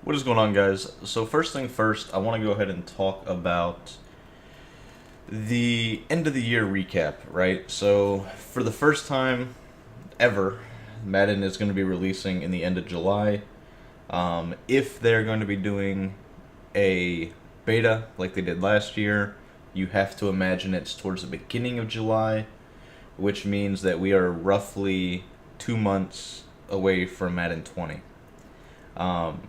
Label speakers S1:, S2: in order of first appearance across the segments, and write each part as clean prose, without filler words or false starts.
S1: What is going on, guys? So first thing first, I want to go ahead and talk about the end of the year recap, right? So for the first time ever, Madden is going to be releasing in the end of July. If they're going to be doing a beta like they did last year, you have to imagine it's towards the beginning of July, which means that we are roughly 2 months away from Madden 20. Um,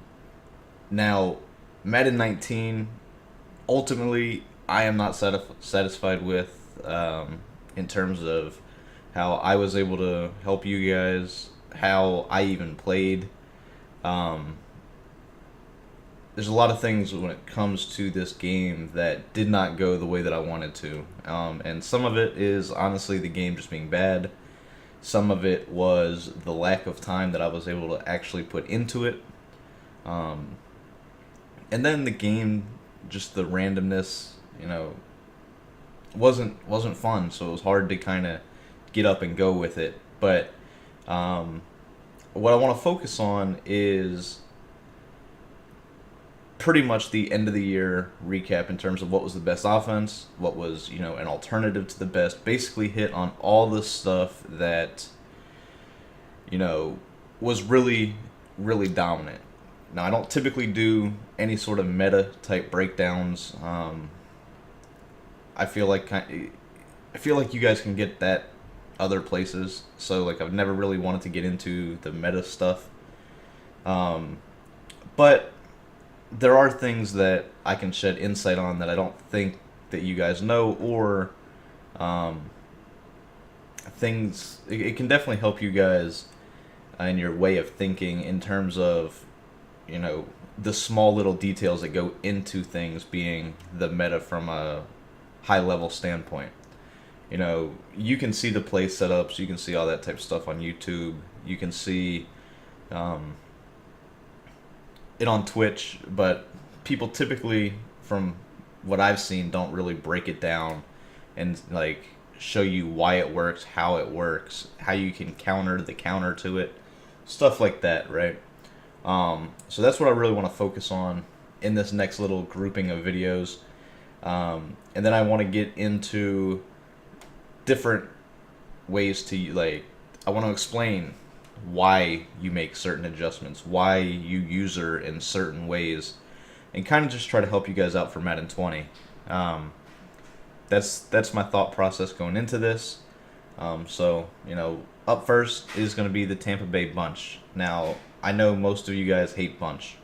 S1: Now, Madden 19, ultimately, I am not satisfied with in terms of how I was able to help you guys, how I even played. Um, there's a lot of things when it comes to this game that did not go the way that I wanted to. And some of it is honestly the game just being bad. Some of it was the lack of time that I was able to actually put into it. Um, and then the game, just the randomness, wasn't fun. So it was hard to kind of get up and go with it. But um, what I want to focus on is pretty much the end of the year recap in terms of what was the best offense, what was an alternative to the best. Basically, hit on all the stuff that you know was really dominant. Now, I don't typically do any sort of meta type breakdowns. I feel like you guys can get that other places. So like I've never really wanted to get into the meta stuff. Um, but there are things that I can shed insight on that I don't think that you guys know, or um, things. It can definitely help you guys in your way of thinking in terms of you know the small little details that go into things being the meta from a high level standpoint. You can see the play setups, you can see all that type of stuff on YouTube, you can see um, it on Twitch, but people typically, from what I've seen, don't really break it down and like show you why it works, how you can counter the counter to it, stuff like that, right? So that's what I really want to focus on in this next little grouping of videos. And then I want to get into different ways to I want to explain why you make certain adjustments, why you user in certain ways, and kind of just try to help you guys out for Madden 20. Um, that's my thought process going into this. So up first is going to be the Tampa Bay bunch. Now, I know most of you guys hate bunch.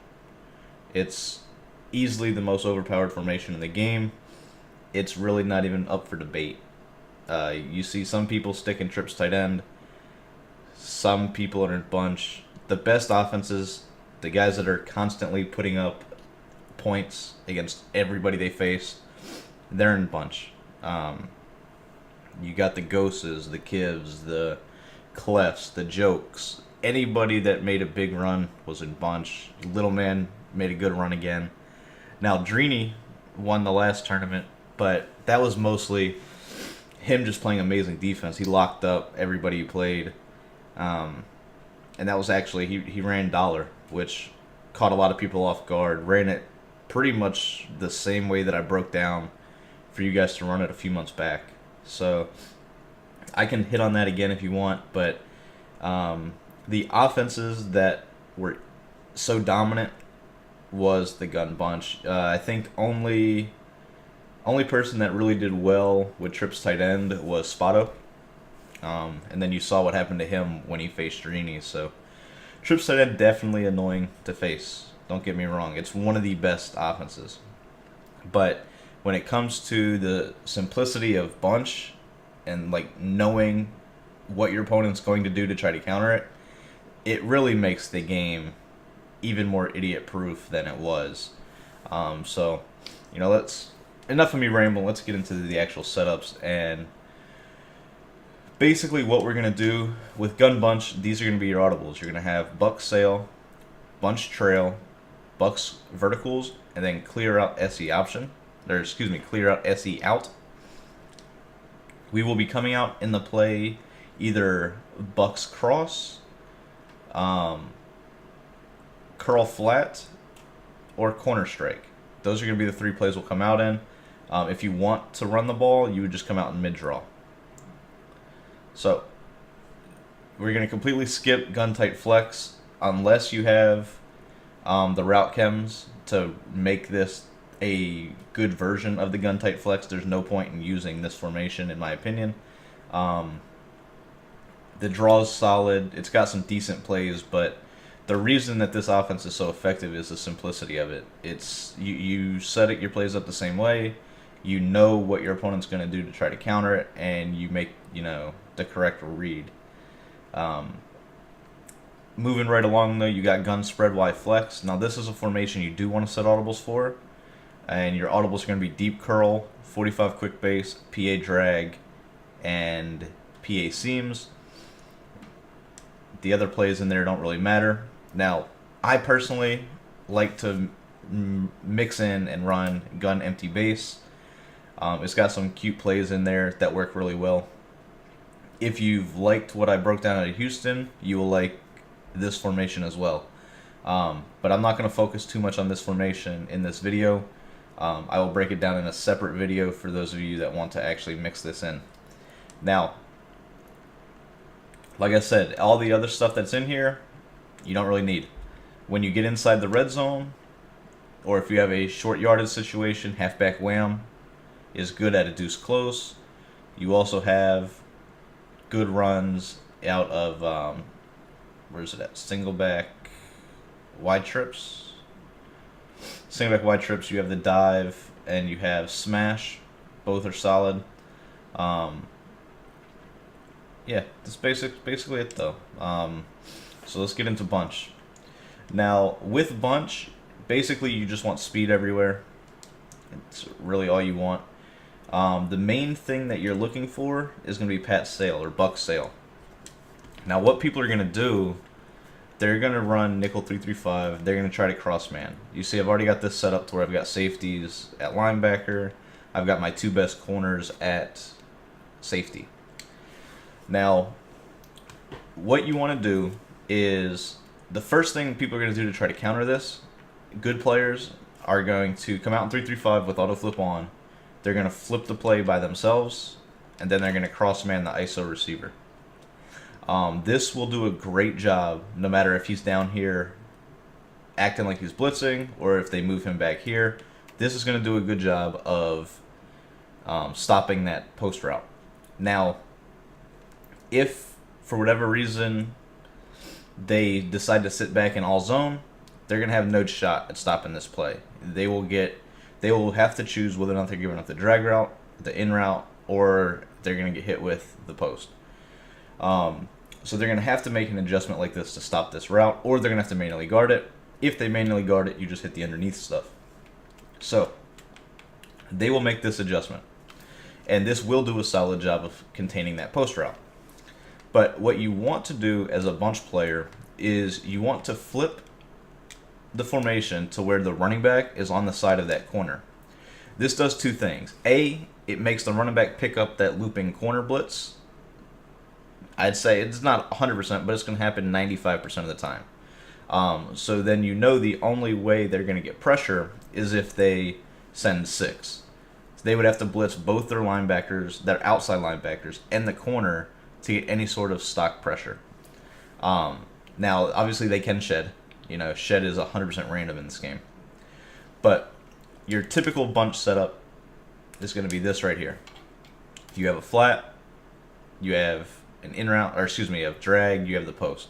S1: It's easily the most overpowered formation in the game. It's really not even up for debate. You see some people stick in trips tight end. Some people are in bunch. The best offenses, the guys that are constantly putting up points against everybody they face, they're in bunch. You got the Ghosts, the Kivs, the Clefs, the Jokes. Anybody that made a big run was in bunch. Little Man made a good run again. Now, Drini won the last tournament, but that was mostly him just playing amazing defense. He locked up everybody he played. And that was actually, he ran Dollar, which caught a lot of people off guard. Ran it pretty much the same way that I broke down for you guys to run it a few months back. So I can hit on that again if you want, but the offenses that were so dominant was the gun bunch. I think only person that really did well with trips tight end was Spotto. And then you saw what happened to him when he faced Drini. So trips tight end definitely annoying to face. Don't get me wrong; it's one of the best offenses. But when it comes to the simplicity of bunch and like knowing what your opponent's going to do to try to counter it, it really makes the game even more idiot proof than it was. So let's enough of me rambling. Let's get into the actual setups. And basically what we're going to do with gun bunch, these are going to be your audibles. You're going to have buck sail, bunch trail, bucks verticals, and then clear out SE option. Or excuse me, clear out SE out. We will be coming out in the play either bucks cross, curl flat, or corner strike. Those are going to be the 3 plays we'll come out in. If you want to run the ball, you would just come out in mid-draw. So, we're going to completely skip gun tight flex unless you have the route chems to make this a good version of the gun tight flex. There's no point in using this formation, in my opinion. The draw is solid. It's got some decent plays, but the reason that this offense is so effective is the simplicity of it. It's you set it your plays up the same way. You know what your opponent's going to do to try to counter it, and you make the correct read. Moving right along though, you got gun spread Y flex. Now this is a formation you do want to set audibles for, and your audibles are going to be deep curl, 45 quick base, PA drag, and PA seams. The other plays in there don't really matter. Now, I personally like to mix in and run gun empty base. It's got some cute plays in there that work really well. If you've liked what I broke down at Houston, you will like this formation as well. But I'm not going to focus too much on this formation in this video. I will break it down in a separate video for those of you that want to actually mix this in. Now, like I said, all the other stuff that's in here, you don't really need. When you get inside the red zone, or if you have a short yardage situation, halfback wham is good at a deuce close. You also have good runs out of, where is it at? Single back wide trips. Single back wide trips, you have the dive and you have smash. Both are solid. Yeah, that's basically it though. So let's get into bunch. Now, with bunch, basically you just want speed everywhere. It's really all you want. The main thing that you're looking for is going to be pat sail or buck sail. Now, what people are going to do, they're going to run nickel 3-3-5. They're going to try to cross man. You see, I've already got this set up to where I've got safeties at linebacker. I've got my 2 best corners at safety. Now, what you want to do is, the first thing people are going to do to try to counter this, good players are going to come out in 3-3-5 with auto flip on. They're going to flip the play by themselves, and then they're going to cross man the ISO receiver. This will do a great job no matter if he's down here acting like he's blitzing or if they move him back here. This is going to do a good job of stopping that post route. Now, if for whatever reason they decide to sit back in all zone, they're going to have no shot at stopping this play. They will have to choose whether or not they're giving up the drag route, the in route, or they're going to get hit with the post. So they're going to have to make an adjustment like this to stop this route, or they're going to have to manually guard it. If they manually guard it, you just hit the underneath stuff. So they will make this adjustment, and this will do a solid job of containing that post route. But what you want to do as a bunch player is you want to flip the formation to where the running back is on the side of that corner. This does 2 things. A, it makes the running back pick up that looping corner blitz. I'd say it's not 100%, but it's going to happen 95% of the time. So then you know the only way they're going to get pressure is if they send 6. So they would have to blitz both their linebackers, their outside linebackers, and the corner to get any sort of stock pressure. Now, obviously they can shed. Shed is 100% random in this game. But your typical bunch setup is going to be this right here. You have a flat, you have an in route, or excuse me, you have drag, you have the post.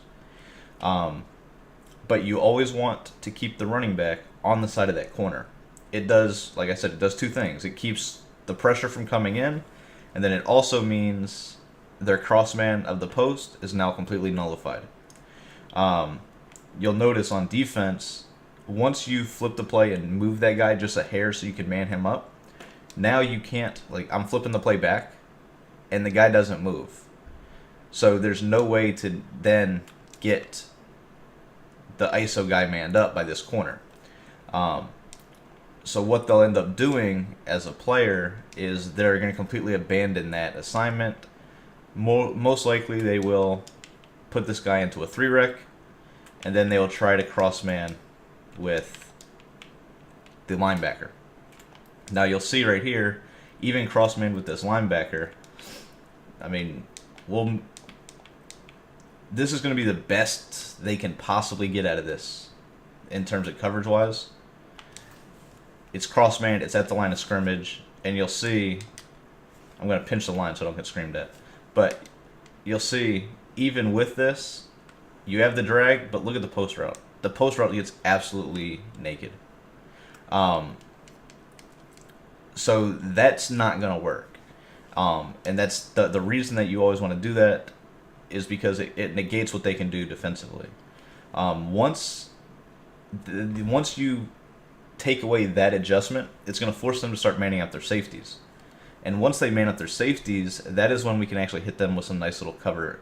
S1: But you always want to keep the running back on the side of that corner. It does, like I said, it does 2 things. It keeps the pressure from coming in, and then it also means their crossman of the post is now completely nullified. You'll notice on defense, once you flip the play and move that guy just a hair so you can man him up, now you can't, I'm flipping the play back, and the guy doesn't move. So there's no way to then get the ISO guy manned up by this corner. So what they'll end up doing as a player is they're going to completely abandon that assignment. Most likely they will put this guy into a 3-rec, and then they will try to cross man with the linebacker. Now you'll see right here, even crossman with this linebacker, I mean, this is going to be the best they can possibly get out of this in terms of coverage-wise. It's crossman, it's at the line of scrimmage, and you'll see, I'm going to pinch the line so I don't get screamed at, but you'll see, even with this, you have the drag, but look at the post route. The post route gets absolutely naked. So that's not going to work. And that's the reason that you always want to do that is because it negates what they can do defensively. Once you take away that adjustment, it's going to force them to start manning up their safeties. And once they man up their safeties, that is when we can actually hit them with some nice little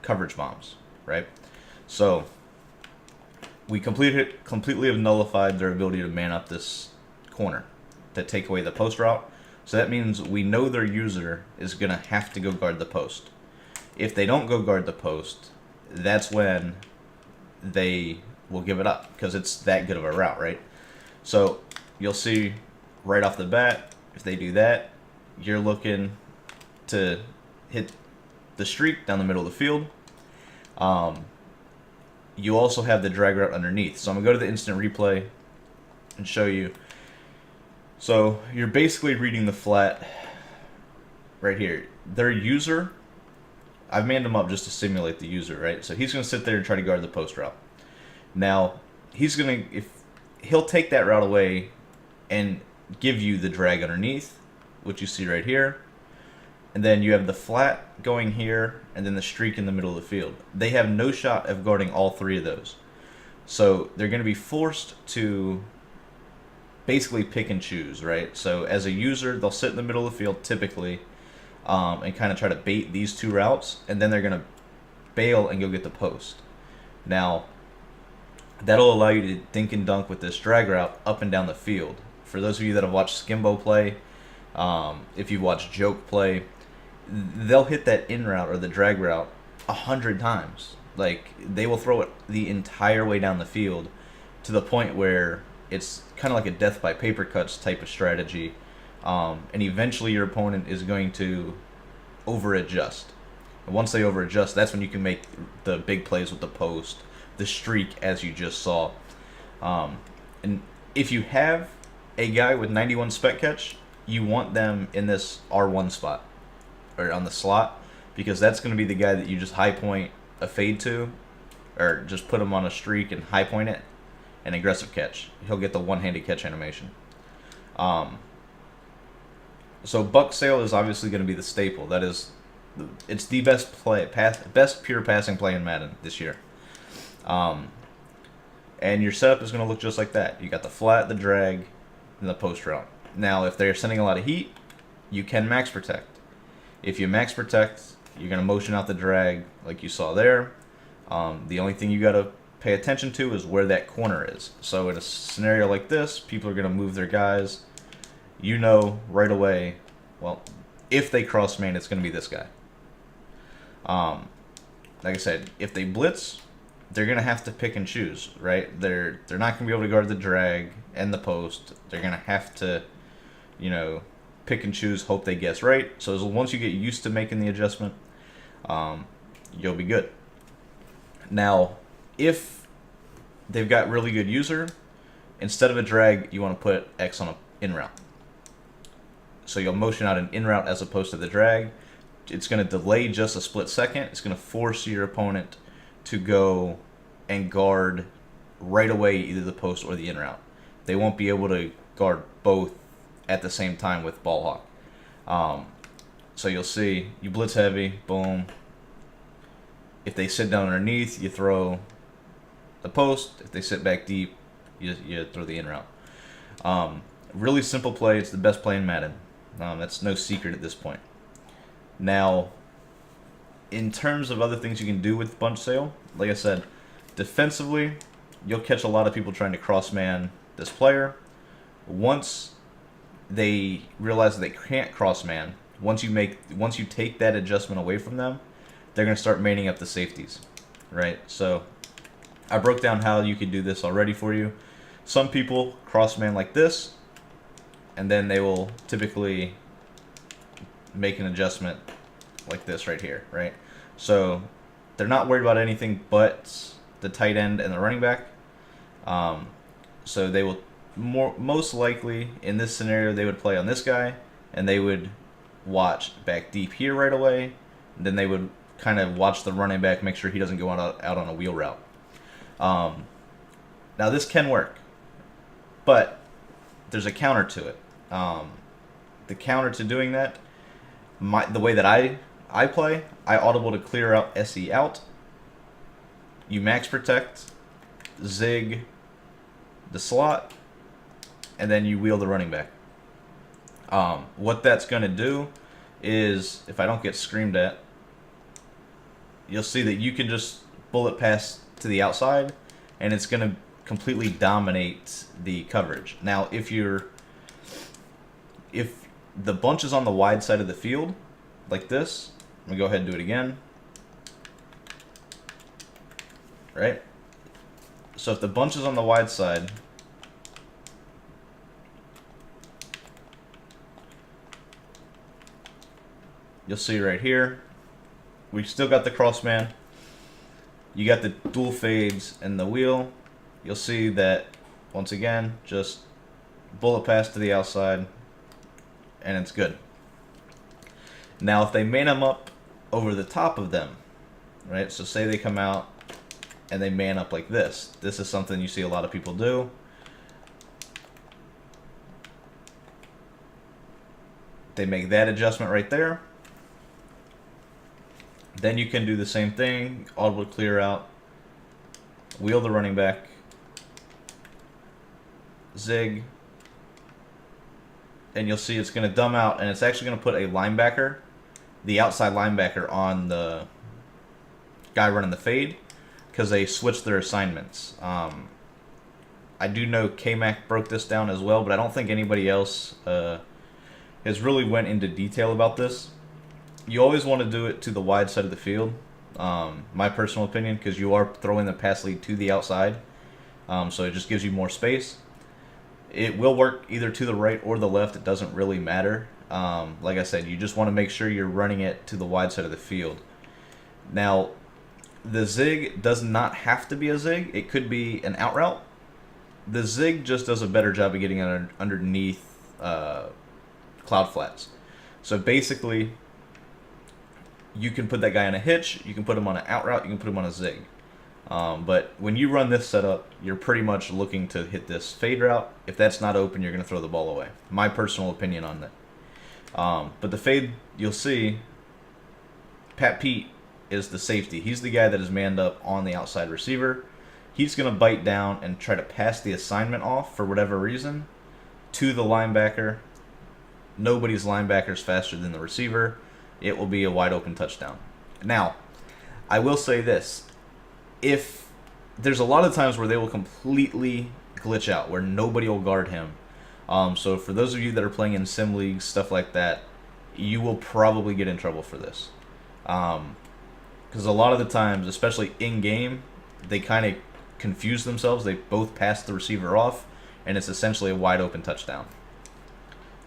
S1: coverage bombs, right? So we completely have nullified their ability to man up this corner to take away the post route. So that means we know their user is going to have to go guard the post. If they don't go guard the post, that's when they will give it up because it's that good of a route, right? So you'll see right off the bat, if they do that, you're looking to hit the streak down the middle of the field. You also have the drag route underneath. So I'm going to go to the instant replay and show you. So you're basically reading the flat right here. Their user, I've manned him up just to simulate the user, right? So he's going to sit there and try to guard the post route. Now, he'll take that route away and give you the drag underneath, which you see right here. And then you have the flat going here, and then the streak in the middle of the field. They have no shot of guarding all three of those. So they're going to be forced to basically pick and choose, right? So as a user, they'll sit in the middle of the field typically and kind of try to bait these two routes, and then they're going to bail and go get the post. Now, that'll allow you to dink and dunk with this drag route up and down the field. For those of you that have watched Skimbo play, if you've watched Joke play, they'll hit that in route or the drag route 100 times. Like, they will throw it the entire way down the field to the point where it's kind of like a death by paper cuts type of strategy. And eventually your opponent is going to over-adjust. And once they over-adjust, that's when you can make the big plays with the post, the streak, as you just saw. And if you have a guy with 91 spec catch, you want them in this R1 spot, or on the slot, because that's going to be the guy that you just high point a fade to, or just put him on a streak and high point it, an aggressive catch. He'll get the one-handed catch animation. So Buck Sale is obviously going to be the staple. It's the best best pure passing play in Madden this year. And your setup is going to look just like that. You got the flat, the drag, and the post route. Now, if they're sending a lot of heat, you can max protect. If you max protect, you're going to motion out the drag like you saw there. The only thing you got to pay attention to is where that corner is. So in a scenario like this, people are going to move their guys. You know right away, well, if they cross man, it's going to be this guy. Like I said, if they blitz, they're going to have to pick and choose, right? They're not going to be able to guard the drag and the post. They're going to have to, pick and choose, hope they guess right. So once you get used to making the adjustment, you'll be good. Now, if they've got really good user, instead of a drag, you want to put X on an in route. So you'll motion out an in route as opposed to the drag. It's going to delay just a split second. It's going to force your opponent to go and guard right away either the post or the in route. They won't be able to guard both at the same time with ball hawk. So you'll see, you blitz heavy, boom. If they sit down underneath, you throw the post. If they sit back deep, you throw the in route. Really simple play. It's the best play in Madden. That's no secret at this point. Now, in terms of other things you can do with bunch sale, like I said, defensively, you'll catch a lot of people trying to cross man this player. Once they realize that they can't cross man, once you take that adjustment away from them, they're going to start manning up the safeties, right? So I broke down how you could do this already for you. Some people cross man like this, and then they will typically make an adjustment like this right here, right? So they're not worried about anything but the tight end and the running back. So they will most likely in this scenario they would play on this guy, and they would watch back deep here right away. Then they would kind of watch the running back, make sure he doesn't go out on a wheel route. Now this can work, but there's a counter to it. The counter to doing that, the way that I play, I audible to clear out SE out. You max protect, zig the slot, and then you wheel the running back. What that's going to do is, if I don't get screamed at, you'll see that you can just bullet pass to the outside, and it's going to completely dominate the coverage. Now, if the bunch is on the wide side of the field, like this, I'm going to go ahead and do it again. Right? So if the bunch is on the wide side, you'll see right here, we still got the cross man. You got the dual fades and the wheel. You'll see that, once again, just bullet pass to the outside, and it's good. Now, if they man them up over the top of them, right? So say they come out and they man up like this. This is something you see a lot of people do. They make that adjustment right there. Then you can do the same thing, audible clear out, wheel the running back, zig, and you'll see it's going to dumb out, and it's actually going to put a linebacker, the outside linebacker, on the guy running the fade, because they switched their assignments. I do know K-Mac broke this down as well, but I don't think anybody else has really went into detail about this. You always want to do it to the wide side of the field, my personal opinion, because you are throwing the pass lead to the outside, so it just gives you more space. It will work either to the right or the left. It doesn't really matter. Like I said, you just want to make sure you're running it to the wide side of the field. Now, the zig does not have to be a zig. It could be an out route. The zig just does a better job of getting underneath cloud flats. So basically, you can put that guy on a hitch, you can put him on an out route, you can put him on a zig. But when you run this setup, you're pretty much looking to hit this fade route. If that's not open, you're going to throw the ball away. My personal opinion on that. But the fade, you'll see, Pat Pete is the safety. He's the guy that is manned up on the outside receiver. He's going to bite down and try to pass the assignment off, for whatever reason, to the linebacker. Nobody's linebacker is faster than the receiver. It will be a wide open touchdown. Now, I will say this. If there's a lot of times where they will completely glitch out, where nobody will guard him. So for those of you that are playing in sim leagues, stuff like that, you will probably get in trouble for this. Because a lot of the times, especially in-game, they kind of confuse themselves. They both pass the receiver off, and it's essentially a wide open touchdown.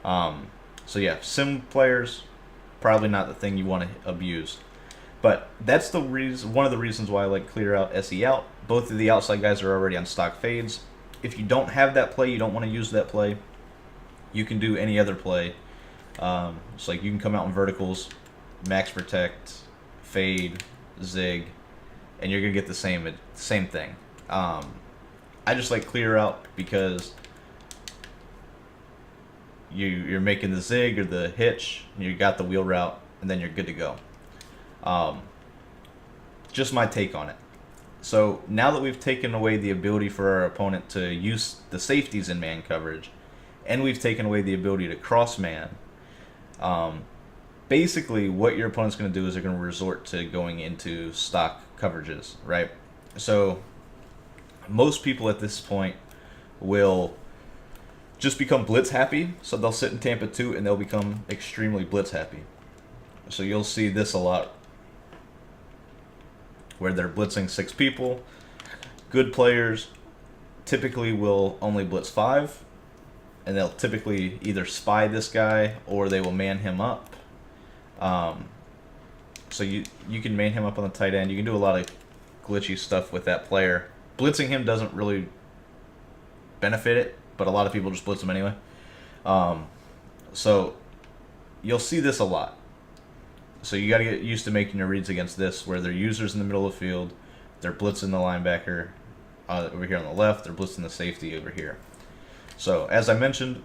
S1: So yeah, sim players, probably not the thing you want to abuse. But that's the reason, one of the reasons why I like clear out, SE out. Both of the outside guys are already on stock fades. If you don't have that play, you don't want to use that play, you can do any other play. It's like you can come out in verticals, max protect, fade, zig, and you're going to get the same thing. I just like clear out because you're making the zig or the hitch, and you got the wheel route, and then you're good to go. Just my take on it. So now that we've taken away the ability for our opponent to use the safeties in man coverage, and we've taken away the ability to cross man, basically what your opponent's going to do is they're going to resort to going into stock coverages, right? So most people at this point will just become blitz happy, so they'll sit in Tampa 2 and they'll become extremely blitz happy. So you'll see this a lot, where they're blitzing 6 people. Good players typically will only blitz 5, and they'll typically either spy this guy or they will man him up. So you can man him up on the tight end. You can do a lot of glitchy stuff with that player. Blitzing him doesn't really benefit it, but a lot of people just blitz him anyway. So you'll see this a lot. So you got to get used to making your reads against this, where their users in the middle of the field, they're blitzing the linebacker over here on the left, they're blitzing the safety over here. So as I mentioned,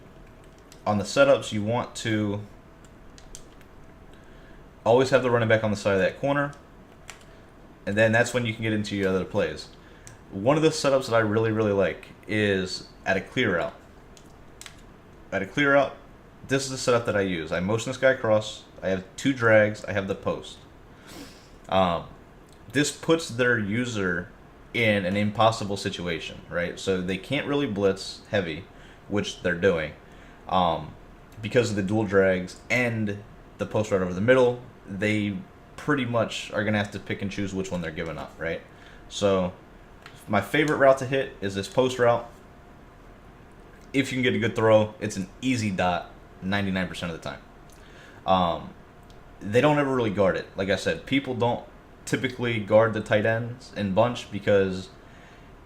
S1: on the setups, you want to always have the running back on the side of that corner, and then that's when you can get into your other plays. One of the setups that I really, really like is at a clear out. At a clear out, this is the setup that I use. I motion this guy across. I have 2 drags. I have the post. This puts their user in an impossible situation, right? So they can't really blitz heavy, which they're doing, because of the dual drags and the post route over the middle. They pretty much are going to have to pick and choose which one they're giving up, right? So my favorite route to hit is this post route. If you can get a good throw, it's an easy dot 99% of the time. They don't ever really guard it. Like I said, people don't typically guard the tight ends in bunch because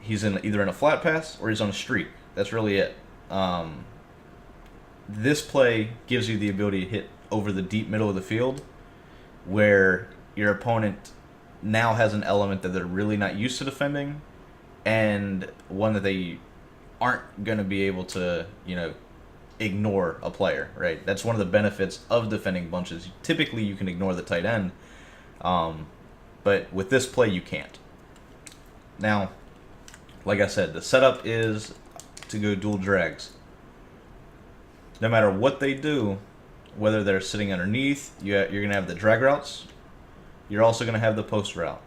S1: he's either in a flat pass or he's on a streak. That's really it. This play gives you the ability to hit over the deep middle of the field, where your opponent now has an element that they're really not used to defending, and one that they aren't going to be able to, ignore a player, right? That's one of the benefits of defending bunches. Typically, you can ignore the tight end, but with this play, you can't. Now, like I said, the setup is to go dual drags. No matter what they do, whether they're sitting underneath, you're going to have the drag routes. You're also going to have the post route.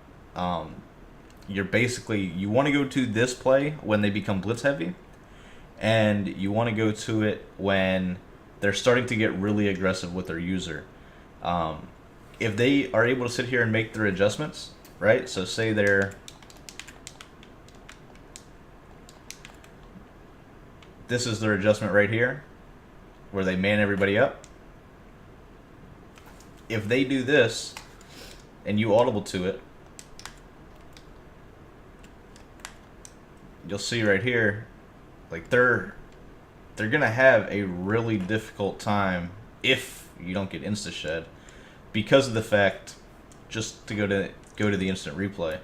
S1: You want to go to this play when they become blitz heavy, and you want to go to it when they're starting to get really aggressive with their user. If they are able to sit here and make their adjustments, right? So say this is their adjustment right here, where they man everybody up. If they do this, and you audible to it, you'll see right here, like they're gonna have a really difficult time if you don't get insta shed, because of the fact, just to go to the instant replay.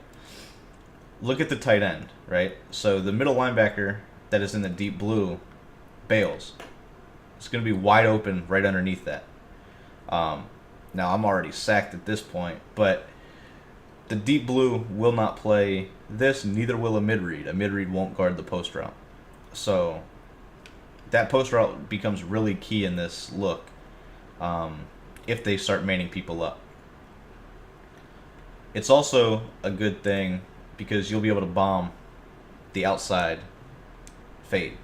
S1: Look at the tight end, right? So the middle linebacker that is in the deep blue bails. It's gonna be wide open right underneath that. Now I'm already sacked at this point, but the deep blue will not play this, neither will a mid-read. A mid-read won't guard the post route. So that post route becomes really key in this look, if they start manning people up. It's also a good thing because you'll be able to bomb the outside fade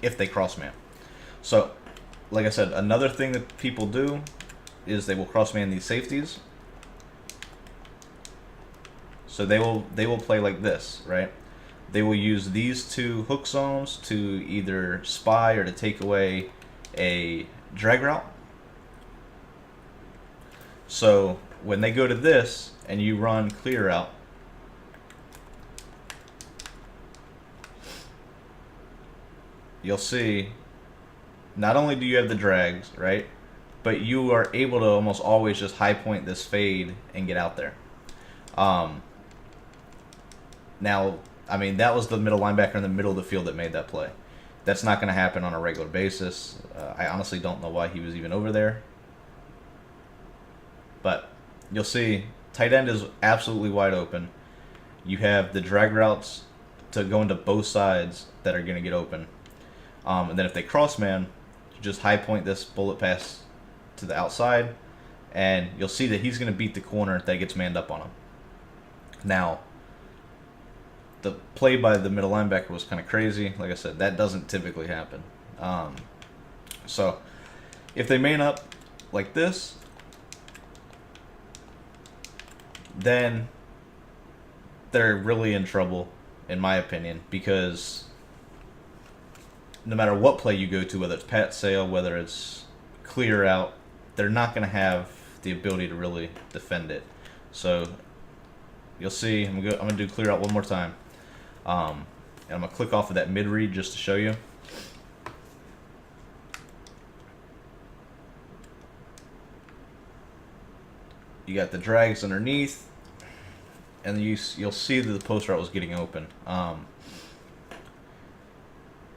S1: if they cross man. So, like I said, another thing that people do is they will cross man these safeties. So they will play like this, right? They will use these 2 hook zones to either spy or to take away a drag route. So when they go to this and you run clear out, you'll see not only do you have the drags, right, but you are able to almost always just high point this fade and get out there. Now, I mean, that was the middle linebacker in the middle of the field that made that play. That's not going to happen on a regular basis. I honestly don't know why he was even over there. But you'll see, tight end is absolutely wide open. You have the drag routes to go into both sides that are going to get open. And then if they cross man, you just high point this bullet pass to the outside, and you'll see that he's going to beat the corner that gets manned up on him. Now, the play by the middle linebacker was kind of crazy. Like I said, that doesn't typically happen. So if they man up like this, then they're really in trouble, in my opinion, because no matter what play you go to, whether it's pat sail, whether it's clear out, they're not going to have the ability to really defend it. So you'll see, I'm gonna do clear out one more time. And I'm going to click off of that mid read just to show you. You got the drags underneath, and you'll see that the post route was getting open.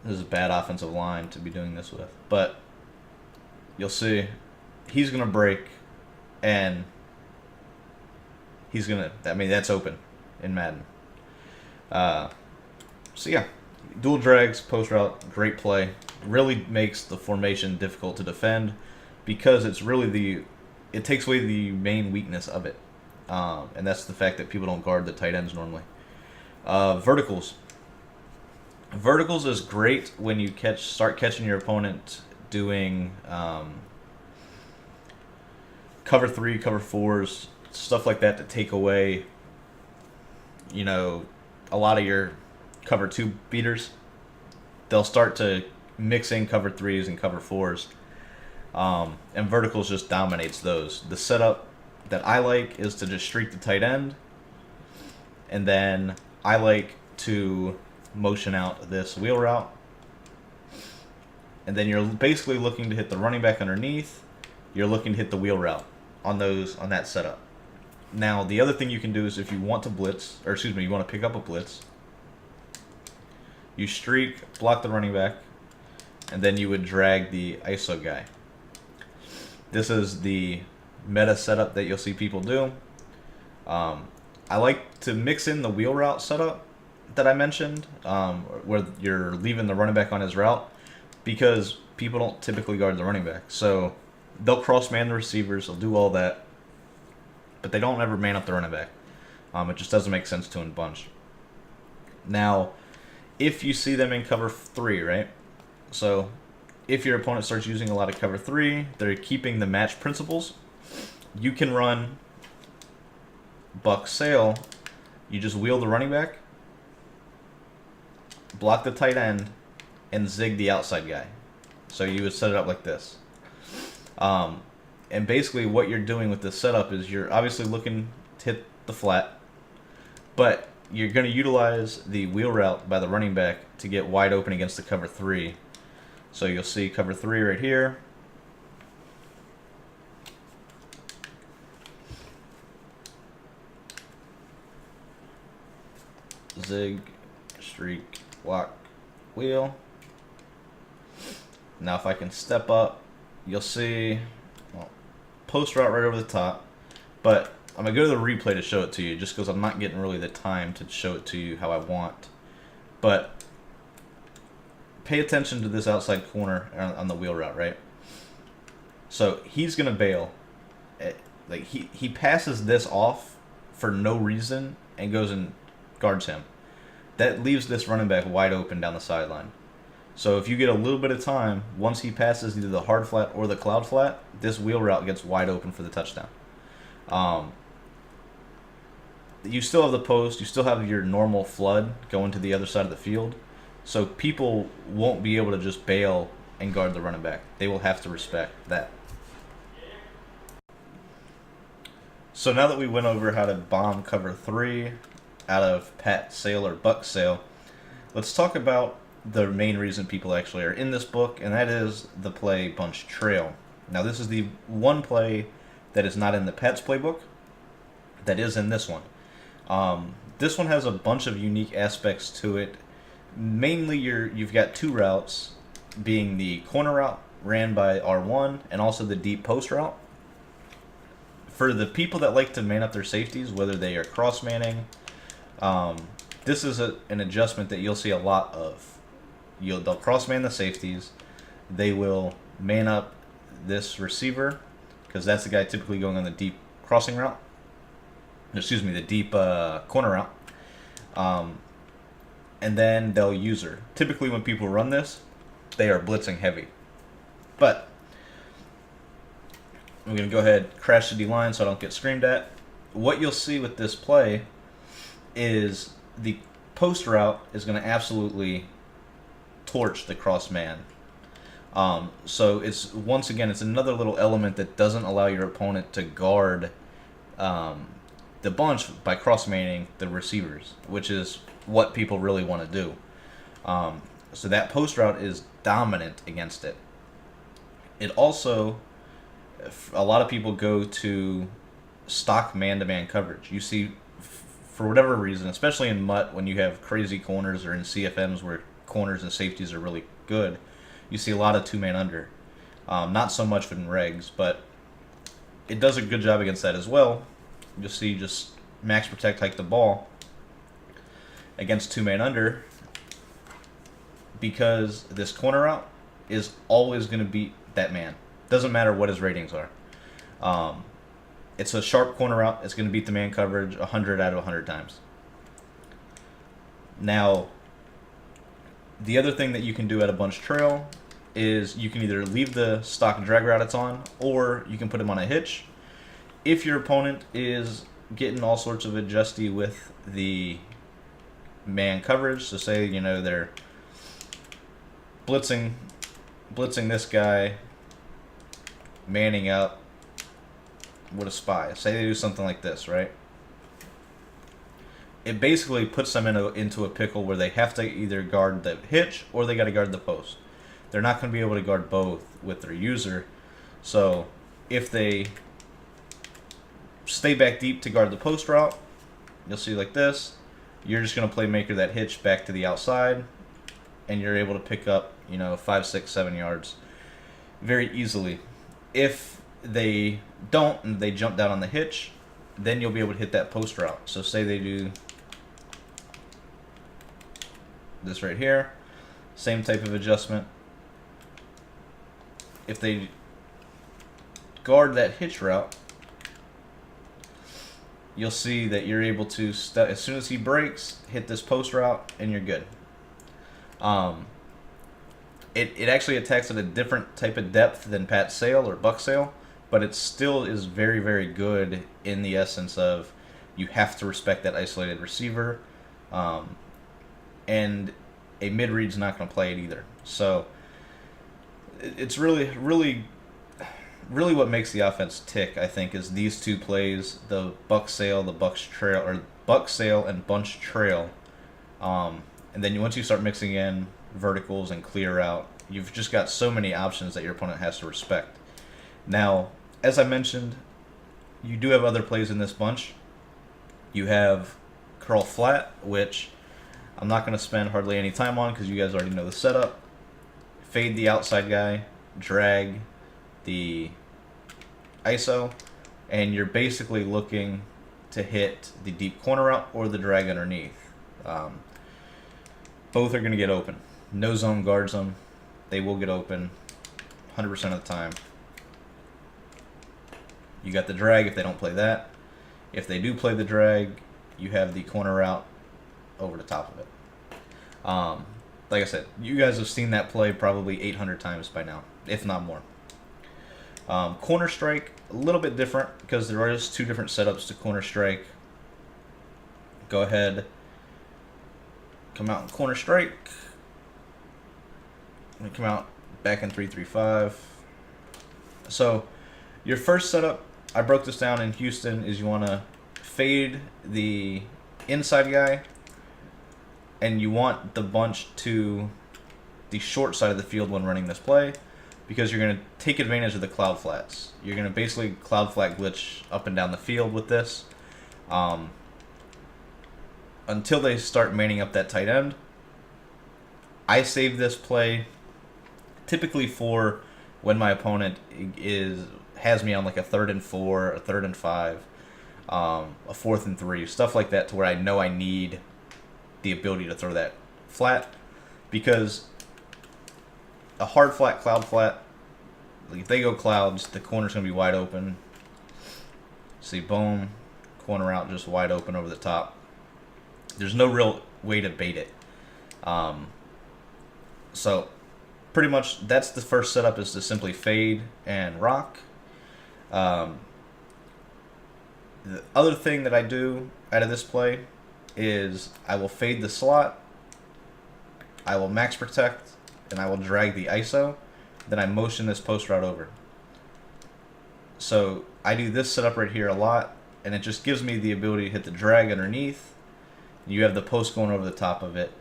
S1: This is a bad offensive line to be doing this with, but you'll see he's going to break, and he's going to, I mean, that's open in Madden. So yeah, dual drags, post route, great play. Really makes the formation difficult to defend because it's really it takes away the main weakness of it. And that's the fact that people don't guard the tight ends normally. Verticals. Verticals is great when you start catching your opponent doing cover 3, cover 4s, stuff like that to take away, a lot of your cover 2 beaters. They'll start to mix in cover 3s and cover 4s. And verticals just dominates those. The setup that I like is to just streak the tight end, and then I like to motion out this wheel route, and then you're basically looking to hit the running back underneath. You're looking to hit the wheel route on that setup. Now the other thing you can do is if you want to blitz, or excuse me, you want to pick up a blitz, you streak, block the running back, and then you would drag the ISO guy. This is the meta setup that you'll see people do. I like to mix in the wheel route setup that I mentioned, where you're leaving the running back on his route, because people don't typically guard the running back. So they'll cross-man the receivers, they'll do all that, but they don't ever man up the running back. It just doesn't make sense to in a bunch. Now, if you see them in cover 3, right? So if your opponent starts using a lot of cover 3, they're keeping the match principles. You can run buck sail. You just wheel the running back, block the tight end, and zig the outside guy. So you would set it up like this. And basically what you're doing with this setup is you're obviously looking to hit the flat, but you're going to utilize the wheel route by the running back to get wide open against the cover 3. So you'll see cover 3 right here. Zig, streak, walk, wheel. Now if I can step up, you'll see post route right over the top, but I'm going to go to the replay to show it to you just because I'm not getting really the time to show it to you how I want. But pay attention to this outside corner on the wheel route, right? So he's going to bail. Like he passes this off for no reason and goes and guards him. That leaves this running back wide open down the sideline. So if you get a little bit of time, once he passes either the hard flat or the cloud flat, this wheel route gets wide open for the touchdown. You still have the post, you still have your normal flood going to the other side of the field. So people won't be able to just bail and guard the running back. They will have to respect that. So now that we went over how to bomb cover 3 out of pat sail or buck sail, let's talk about the main reason people actually are in this book, and that is the play bunch trail. Now this is the one play that is not in the Pats playbook, that is in this one. This one has a bunch of unique aspects to it. Mainly you've got 2 routes, being the corner route ran by R1 and also the deep post route. For the people that like to man up their safeties, whether they are cross-manning, this is an adjustment that you'll see a lot of. They'll cross-man the safeties. They will man up this receiver, because that's the guy typically going on the deep crossing route. Excuse me, the deep corner route. And then they'll use her. Typically when people run this, they are blitzing heavy. But I'm going to go ahead, crash the D-line so I don't get screamed at. What you'll see with this play is the post route is going to absolutely torch the cross man. So it's once again, it's another little element that doesn't allow your opponent to guard the bunch by cross manning the receivers, which is what people really want to do. So that post route is dominant against it. It also, a lot of people go to stock man-to-man coverage. You see, for whatever reason, especially in MUT when you have crazy corners, or in CFMs where corners and safeties are really good, you see a lot of two-man under. Not so much in regs, but it does a good job against that as well. You'll see just max protect, hike the ball against two-man under, because this corner route is always going to beat that man. Doesn't matter what his ratings are. It's a sharp corner route. It's going to beat the man coverage 100 out of 100 times. Now, the other thing that you can do at a bunch trail is you can either leave the stock drag route it's on, or you can put him on a hitch. If your opponent is getting all sorts of adjusty with the man coverage, so say, you know, they're blitzing this guy, manning up with a spy. Say they do something like this, right? It basically puts them into a pickle where they have to either guard the hitch or they got to guard the post. They're not going to be able to guard both with their user. So if they stay back deep to guard the post route, you'll see like this. You're just going to play maker that hitch back to the outside, and you're able to pick up, you know, 5, 6, 7 yards very easily. If they don't and they jump down on the hitch, then you'll be able to hit that post route. So say they do this right here, same type of adjustment. If they guard that hitch route, you'll see that you're able to, as soon as he breaks, hit this post route, and you're good. It actually attacks at a different type of depth than Pat Sale or Buck Sale, but it still is very, very good in the essence of you have to respect that isolated receiver, and a mid-read's not going to play it either. So it's really, really, really what makes the offense tick, I think, is these two plays: the Buck Sale, the Bucks Trail, or Buck Sale and Bunch Trail. And then once you start mixing in verticals and clear out, you've just got so many options that your opponent has to respect. Now, as I mentioned, you do have other plays in this bunch. You have curl flat, which I'm not going to spend hardly any time on because you guys already know the setup. Fade the outside guy, drag the ISO, and you're basically looking to hit the deep corner route or the drag underneath. Both are going to get open. No zone guards them. They will get open 100% of the time. You got the drag if they don't play that. If they do play the drag, you have the corner route over the top of it. Like I said, you guys have seen that play probably 800 times by now, if not more. Corner strike, a little bit different because there are just two different setups to corner strike. Go ahead, come out in corner strike. Let me come out back in 3-3-5. So your first setup, I broke this down in Houston, is you want to fade the inside guy, and you want the bunch to the short side of the field when running this play, because you're going to take advantage of the cloud flats. You're going to basically cloud flat glitch up and down the field with this until they start manning up that tight end. I save this play typically for when my opponent has me on like a 3rd and 4, a 3rd and 5, a 4th and 3, stuff like that, to where I know I need the ability to throw that flat, because a hard flat, cloud flat, like if they go clouds, the corner's going to be wide open. See, boom, corner out just wide open over the top. There's no real way to bait it. So pretty much that's the first setup, is to simply fade and rock. The other thing that I do out of this play is I will fade the slot, I will max protect, and I will drag the ISO, then I motion this post route over. So I do this setup right here a lot, and it just gives me the ability to hit the drag underneath. You have the post going over the top of it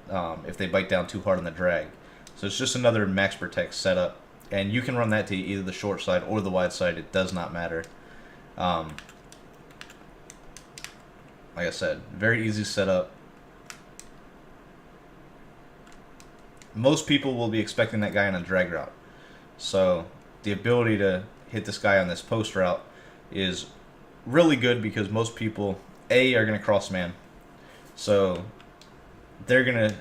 S1: if they bite down too hard on the drag. So it's just another max protect setup, and you can run that to either the short side or the wide side. It does not matter. Like I said, very easy setup. Most people will be expecting that guy on a drag route. So the ability to hit this guy on this post route is really good because most people, A, are going to cross man. So they're going to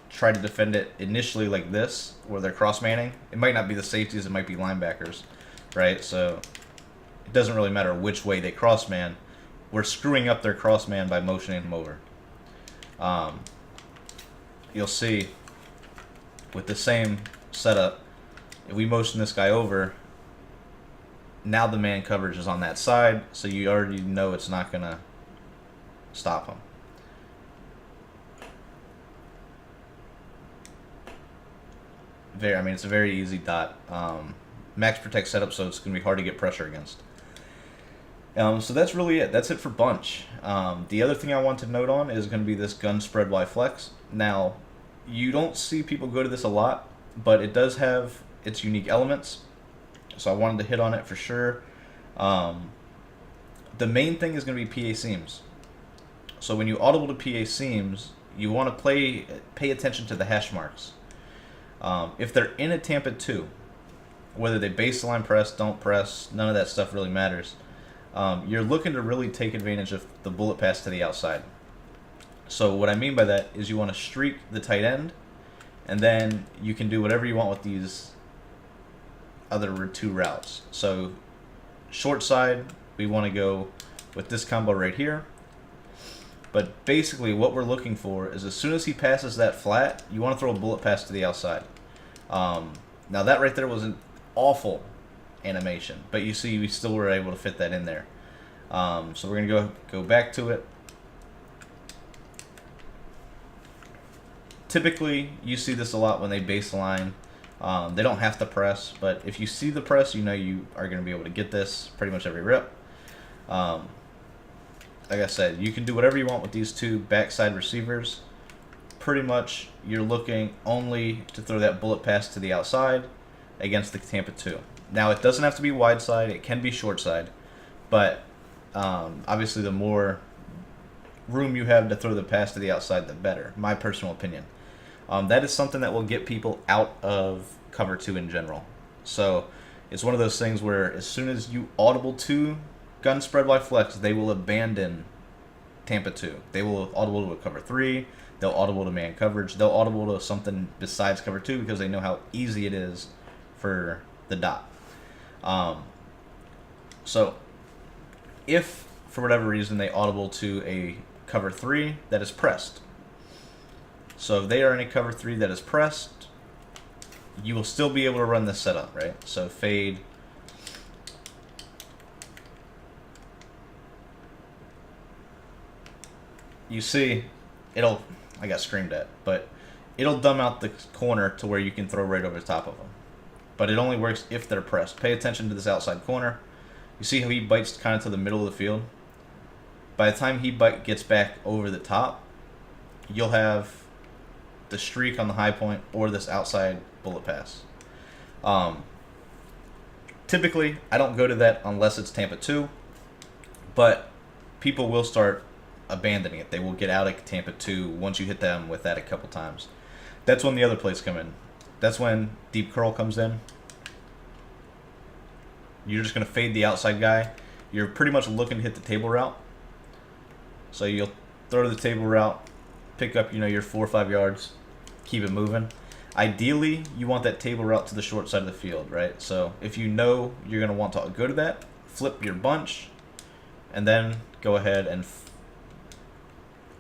S1: try to defend it initially like this, where they're cross manning. It might not be the safeties, it might be linebackers, right? So it doesn't really matter which way they cross man. We're screwing up their cross man by motioning them over. You'll see with the same setup, if we motion this guy over, now the man coverage is on that side, so you already know it's not going to stop him. It's a very easy dot. Max protect setup, so it's going to be hard to get pressure against. So that's really it. That's it for bunch. The other thing I want to note on is going to be this gun spread Y flex. Now, you don't see people go to this a lot, but it does have its unique elements. So I wanted to hit on it for sure. The main thing is going to be PA seams. So when you audible to PA seams, you want to pay attention to the hash marks. If they're in a Tampa 2, whether they baseline press, don't press, none of that stuff really matters. You're looking to really take advantage of the bullet pass to the outside. So what I mean by that is you want to streak the tight end, and then you can do whatever you want with these other two routes. So short side, we want to go with this combo right here. But basically what we're looking for is as soon as he passes that flat, you want to throw a bullet pass to the outside. Now that right there was an awful animation, but you see we still were able to fit that in there. So we're going to go back to it. Typically, you see this a lot when they baseline. They don't have to press, but if you see the press, you know you are going to be able to get this pretty much every rep. Like I said, you can do whatever you want with these two backside receivers. Pretty much, you're looking only to throw that bullet pass to the outside against the Tampa 2. Now, it doesn't have to be wide side. It can be short side. But obviously, the more room you have to throw the pass to the outside, the better. My personal opinion. That is something that will get people out of cover 2 in general. So it's one of those things where as soon as you audible to gun spread Y flex, they will abandon Tampa 2. They will audible to a cover 3. They'll audible to man coverage. They'll audible to something besides cover 2 because they know how easy it is for the dot. So if for whatever reason they audible to a cover 3 that is pressed, so if they are in a cover 3 that is pressed, you will still be able to run this setup, right? So fade. You see, I got screamed at, but it'll dumb out the corner to where you can throw right over the top of them. But it only works if they're pressed. Pay attention to this outside corner. You see how he bites kind of to the middle of the field? By the time he gets back over the top, you'll have the streak on the high point or this outside bullet pass. Typically, I don't go to that unless it's Tampa 2, but people will start abandoning it. They will get out of Tampa 2 once you hit them with that a couple times. That's when the other plays come in. That's when deep curl comes in. You're just going to fade the outside guy. You're pretty much looking to hit the table route. So you'll throw to the table route, pick up, your 4 or 5 yards, keep it moving. Ideally, you want that table route to the short side of the field, right? So if you know you're going to want to go to that, flip your bunch, and then go ahead and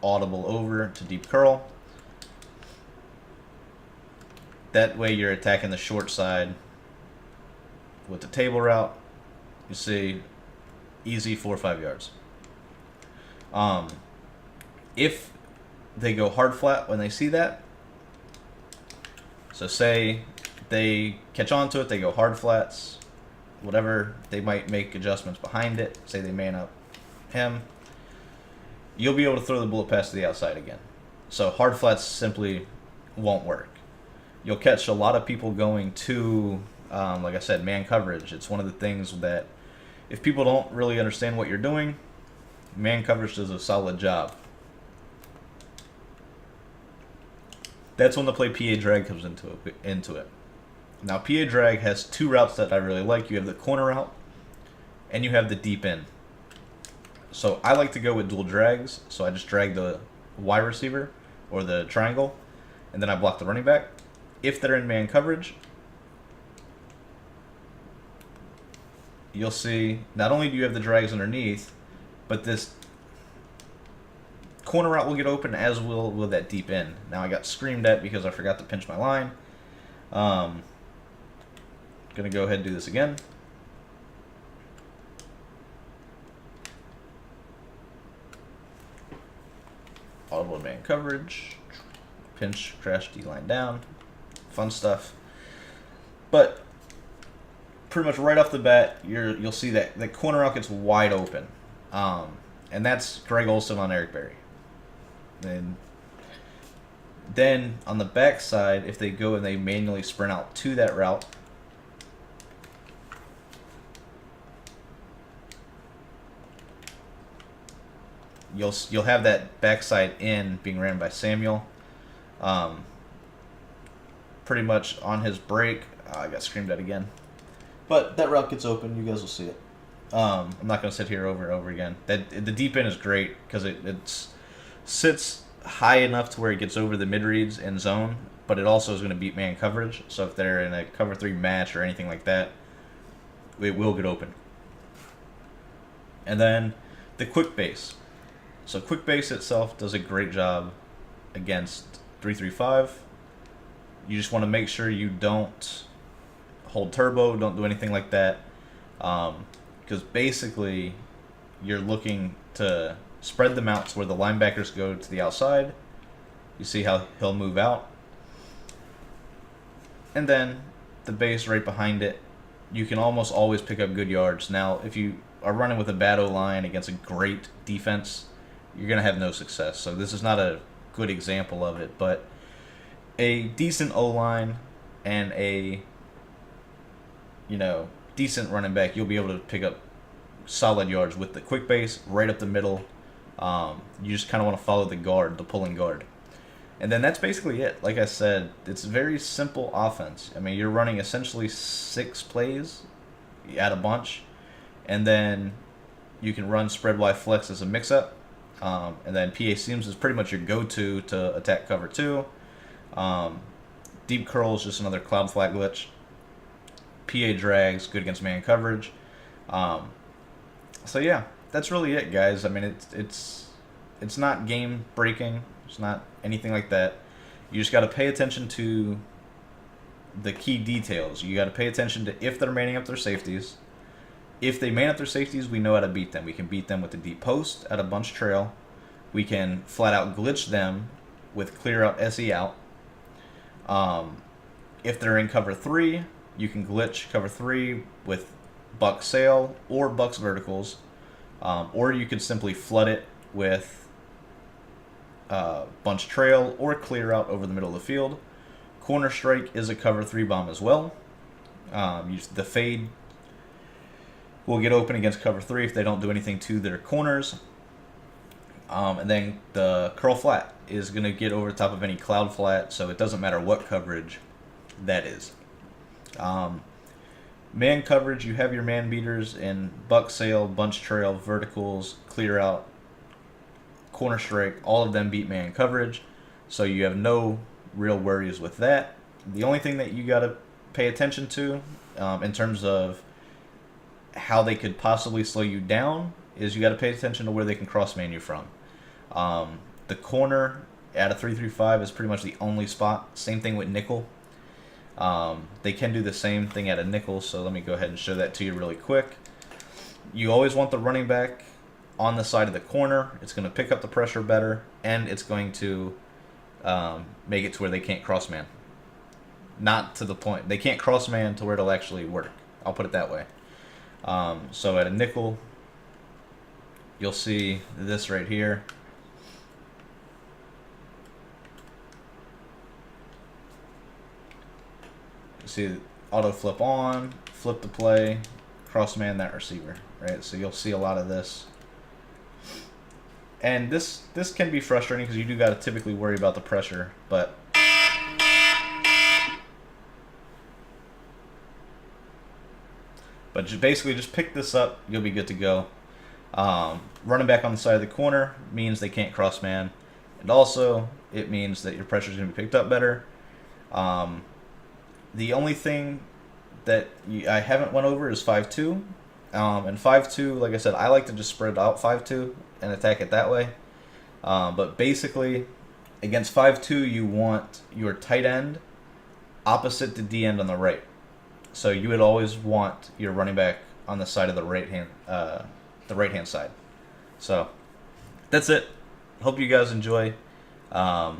S1: audible over to deep curl. That way you're attacking the short side with the table route. You see, easy 4 or 5 yards. If they go hard flat when they see that, so say they catch on to it, they go hard flats, whatever, they might make adjustments behind it, say they man up him, you'll be able to throw the bullet pass to the outside again. So hard flats simply won't work. You'll catch a lot of people going to, like I said, man coverage. It's one of the things that if people don't really understand what you're doing, man coverage does a solid job. That's when the play PA drag comes into it. Now, PA drag has two routes that I really like. You have the corner route, and you have the deep end. So I like to go with dual drags. So I just drag the Y receiver or the triangle, and then I block the running back. If they're in man coverage, you'll see not only do you have the drags underneath, but this corner route will get open, as will that deep end. Now I got screamed at because I forgot to pinch my line. Gonna go ahead and do this again. Audible man coverage, pinch, crash, D-line down, fun stuff. But pretty much right off the bat, you'll see that the corner route gets wide open, and that's Greg Olson on Eric Berry. And then on the back side, if they go and they manually sprint out to that route, you'll have that backside in being ran by Samuel. Pretty much on his break, I got screamed at again. But that route gets open. You guys will see it. I'm not going to sit here over and over again. The deep end is great because it sits high enough to where it gets over the mid reads and zone, but it also is going to beat man coverage. So if they're in a cover 3 match or anything like that, it will get open. And then the quick base. So quick base itself does a great job against 3-3-5. You just want to make sure you don't hold turbo, don't do anything like that, because basically you're looking to spread them out to where the linebackers go to the outside. You see how he'll move out, and then the base right behind it, you can almost always pick up good yards. Now, if you are running with a bad O-line against a great defense, you're going to have no success. So this is not a good example of it, but a decent O-line and a decent running back, you'll be able to pick up solid yards with the quick base right up the middle. You just kind of want to follow the guard, the pulling guard. And then that's basically it. Like I said, it's a very simple offense. I mean, you're running essentially 6 plays. You add a bunch, and then you can run spread Y flex as a mix-up. And then PA seams is pretty much your go-to to attack cover 2. Deep curl is just another cloud flat glitch. PA drags, good against man coverage. So yeah, that's really it, guys. I mean, it's not game breaking. It's not anything like that. You just got to pay attention to the key details. You got to pay attention to if they're manning up their safeties. If they man up their safeties, we know how to beat them. We can beat them with the deep post at a bunch trail. We can flat out glitch them with clear out SE out. If they're in cover 3, you can glitch cover 3 with buck sail or bucks verticals, or you could simply flood it with bunch trail or clear out over the middle of the field. Corner strike is a cover 3 bomb as well. The fade will get open against cover 3 if they don't do anything to their corners. And then the curl flat is going to get over the top of any cloud flat, so it doesn't matter what coverage that is. Man coverage, you have your man beaters in buck sail, bunch trail, verticals, clear out, corner strike. All of them beat man coverage, so you have no real worries with that. The only thing that you got to pay attention to in terms of how they could possibly slow you down is you got to pay attention to where they can cross man you from. The corner at a 3-3-5 is pretty much the only spot. Same thing with nickel. They can do the same thing at a nickel, so let me go ahead and show that to you really quick. You always want the running back on the side of the corner. It's going to pick up the pressure better, and it's going to make it to where they can't cross man. not to the point. They can't cross man to where it'll actually work. I'll put it that way. So at a nickel, you'll see this right here. You see auto flip on, flip to play, cross man that receiver, right? So you'll see a lot of this. And this can be frustrating because you do got to typically worry about the pressure, but basically just pick this up, you'll be good to go. Running back on the side of the corner means they can't cross man, and also it means that your pressure is going to be picked up better. The only thing that I haven't went over is 5-2. And 5-2, like I said, I like to just spread out 5-2 and attack it that way. But basically, against 5-2, you want your tight end opposite the D end on the right. So you would always want your running back on the side of the right hand side. So that's it. Hope you guys enjoy. I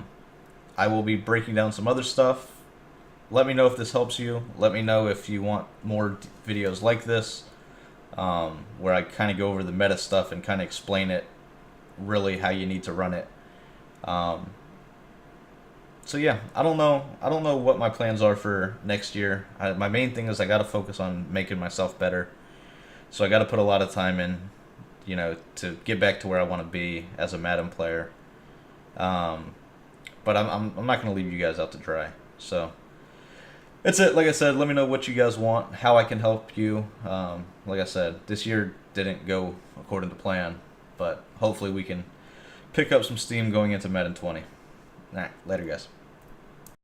S1: will be breaking down some other stuff. Let me know if this helps you. Let me know if you want more videos like this, where I kind of go over the meta stuff and kind of explain it, really how you need to run it. So yeah, I don't know what my plans are for next year. My main thing is I got to focus on making myself better. So I got to put a lot of time in, to get back to where I want to be as a Madden player. But I'm not going to leave you guys out to dry. So that's it. Like I said, let me know what you guys want, how I can help you. Like I said, this year didn't go according to plan, but hopefully we can pick up some steam going into Madden 20. All right, later, guys.